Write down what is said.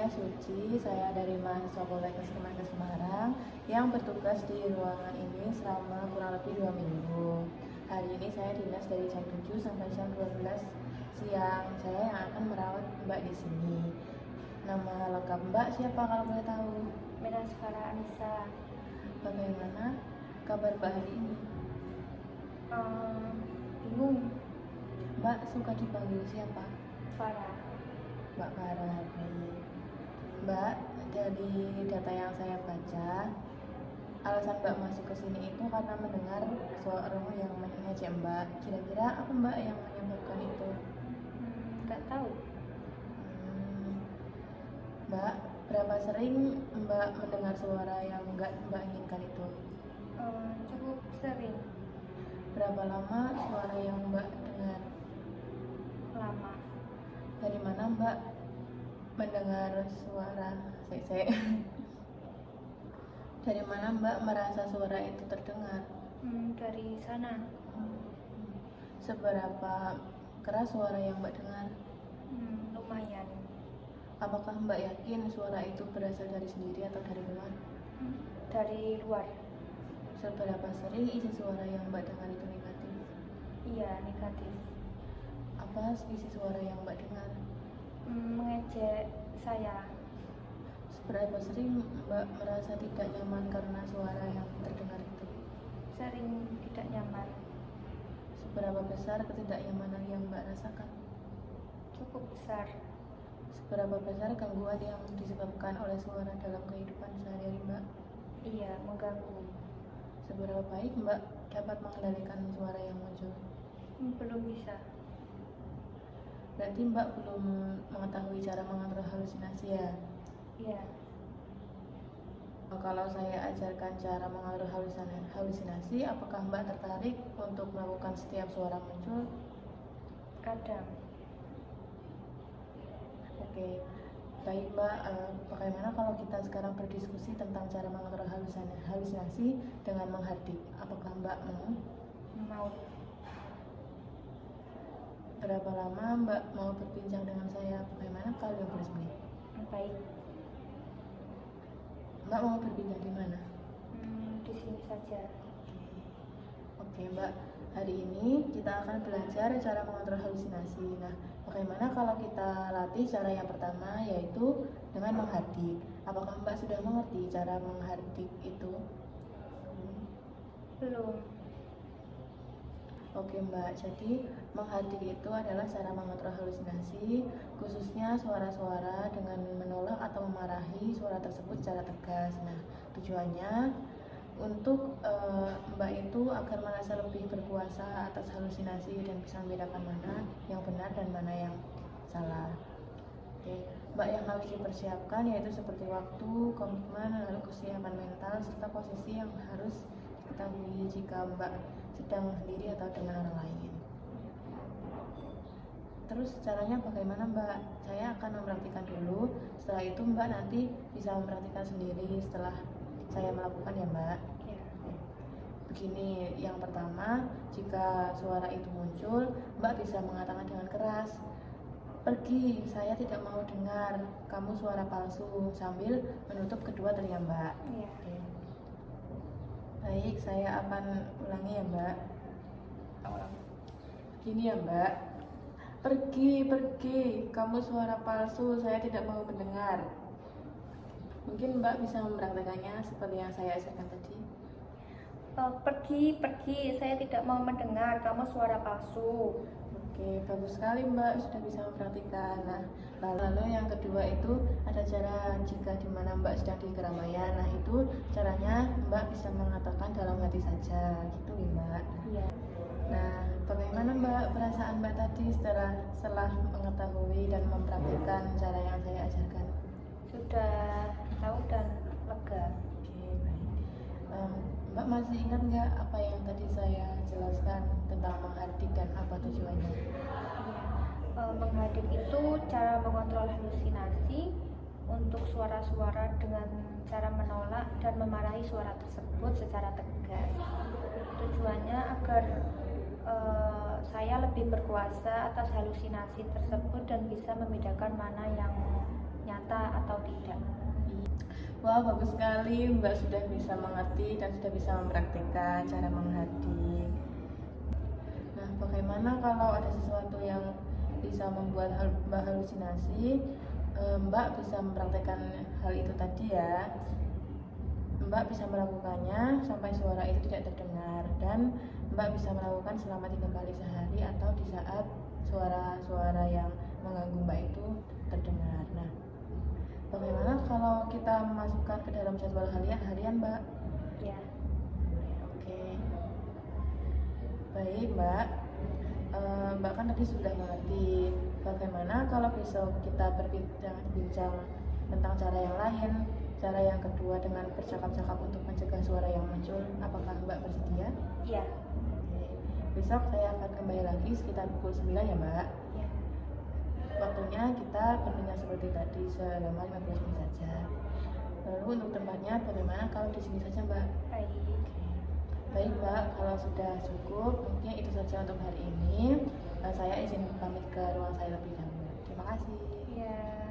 Suci, saya dari mahasiswa Poltekkes Kemenkes Semarang yang bertugas di ruangan ini selama kurang lebih 2 minggu. Hari ini saya dinas dari jam 7 sampai jam 12 siang. Saya yang akan merawat Mbak di sini. Nama lengkap Mbak siapa kalau boleh tahu? Miraskara Anissa. Bagaimana kabar Mbak hari ini? Bingung. Mbak suka dipanggil siapa? Farah. Mbak Farah. Mbak, dari data yang saya baca, alasan Mbak masuk ke sini itu karena mendengar suara yang mengejek Mbak. Kira-kira apa Mbak yang menyebabkan itu? Nggak tahu. Mbak, berapa sering Mbak mendengar suara yang nggak Mbak inginkan itu? Cukup sering. Berapa lama suara yang Mbak dengar? Lama. Dari mana Mbak mendengar suara? Dari mana Mbak merasa suara itu terdengar? Dari sana. Seberapa keras suara yang Mbak dengar? Lumayan. Apakah Mbak yakin suara itu berasal dari sendiri atau dari luar? Dari luar. Seberapa sering isi suara yang Mbak dengar itu negatif? Iya, negatif. Apa isi suara yang Mbak dengar? Mengejek saya. Seberapa sering Mbak merasa tidak nyaman karena suara yang terdengar itu? Sering tidak nyaman. Seberapa besar ketidaknyamanan yang Mbak rasakan? Cukup besar. Seberapa besar gangguan yang disebabkan oleh suara dalam kehidupan sehari-hari Mbak? Iya, mengganggu. Seberapa baik Mbak dapat mengendalikan suara yang muncul? Belum bisa. Berarti Mbak belum mengetahui cara mengatur halusinasi ya? Iya. Kalau saya ajarkan cara mengatur halusinasi, apakah Mbak tertarik untuk melakukan setiap suara muncul? Kadang. Oke, baik Mbak, bagaimana kalau kita sekarang berdiskusi tentang cara mengatur halusinasi dengan menghardik? Apakah Mbak mau? Mau. Berapa lama Mbak mau berbincang dengan saya? Bagaimana kalau 15 menit? Baik. Mbak mau berbincang di mana? Di sini saja. Oke Mbak, hari ini kita akan belajar cara mengatur halusinasi. Nah, bagaimana kalau kita latih cara yang pertama, yaitu dengan menghardik? Apakah Mbak sudah mengerti cara menghardik itu? Belum. Oke Mbak, jadi menghardik itu adalah cara mengatur halusinasi, khususnya suara-suara dengan menolak atau memarahi suara tersebut secara tegas. Nah, tujuannya untuk Mbak itu agar merasa lebih berkuasa atas halusinasi dan bisa membedakan mana yang benar dan mana yang salah. Oke, Mbak yang harus dipersiapkan yaitu seperti waktu, komitmen, lalu kesiapan mental, serta posisi yang harus diketahui jika Mbak sedang sendiri atau dengan orang lain. Terus caranya bagaimana Mbak? Saya akan mempraktikkan dulu, setelah itu Mbak nanti bisa mempraktikkan sendiri setelah saya melakukan ya Mbak. Ya. Begini, yang pertama, jika suara itu muncul, Mbak bisa mengatakan dengan keras, "Pergi, saya tidak mau dengar, kamu suara palsu," sambil menutup kedua telinga Mbak. Iya. Oke. Baik, saya akan ulangi ya Mbak. Begini ya Mbak, "Pergi, kamu suara palsu, saya tidak mau mendengar." Mungkin Mbak bisa mempraktekannya seperti yang saya ajarkan tadi. Pergi, saya tidak mau mendengar, kamu suara palsu. Oke, bagus sekali Mbak, sudah bisa mempraktikkan. Nah, lalu yang kedua itu ada cara jika dimana Mbak sedang di keramaian. Nah, itu caranya Mbak bisa mengatakan dalam hati saja, gitu ya Mbak. Iya. Nah, bagaimana Mbak perasaan Mbak tadi setelah mengetahui dan mempraktikkan cara yang saya ajarkan? Sudah tahu dan lega. Oke, baik. Mbak masih ingat nggak apa yang tadi saya jelaskan tentang menghardik dan apa tujuannya? Menghardik itu cara mengontrol halusinasi untuk suara-suara dengan cara menolak dan memarahi suara tersebut secara tegas. Tujuannya agar saya lebih berkuasa atas halusinasi tersebut dan bisa membedakan mana yang nyata atau tidak. Wah, bagus sekali Mbak sudah bisa mengerti dan sudah bisa mempraktikkan cara menghati. Nah, bagaimana kalau ada sesuatu yang bisa membuat Mbak halusinasi? Mbak bisa mempraktikkan hal itu tadi ya. Mbak bisa melakukannya sampai suara itu tidak terdengar, dan Mbak bisa melakukan selama 3 kali sehari atau di saat suara-suara yang mengganggu Mbak itu terdengar. Nah, bagaimana kalau kita memasukkan ke dalam jadwal harian Mbak? Ya. Oke. Baik Mbak, Mbak kan tadi sudah mengerti. Bagaimana kalau besok kita berbincang tentang cara yang lain, cara yang kedua dengan bercakap-cakap untuk mencegah suara yang muncul? Apakah Mbak bersedia? Iya. Oke. Besok saya akan kembali lagi sekitar pukul 9 ya Mbak. Ya. Waktunya kita berbincang seperti tadi selama 15 menit saja. Lalu untuk tempatnya bagaimana kalau di sini saja Mbak? Baik. Baik Mbak, kalau sudah cukup mungkin itu saja untuk hari ini. Saya izin pamit ke ruang saya lebih dahulu. Terima kasih. Ya.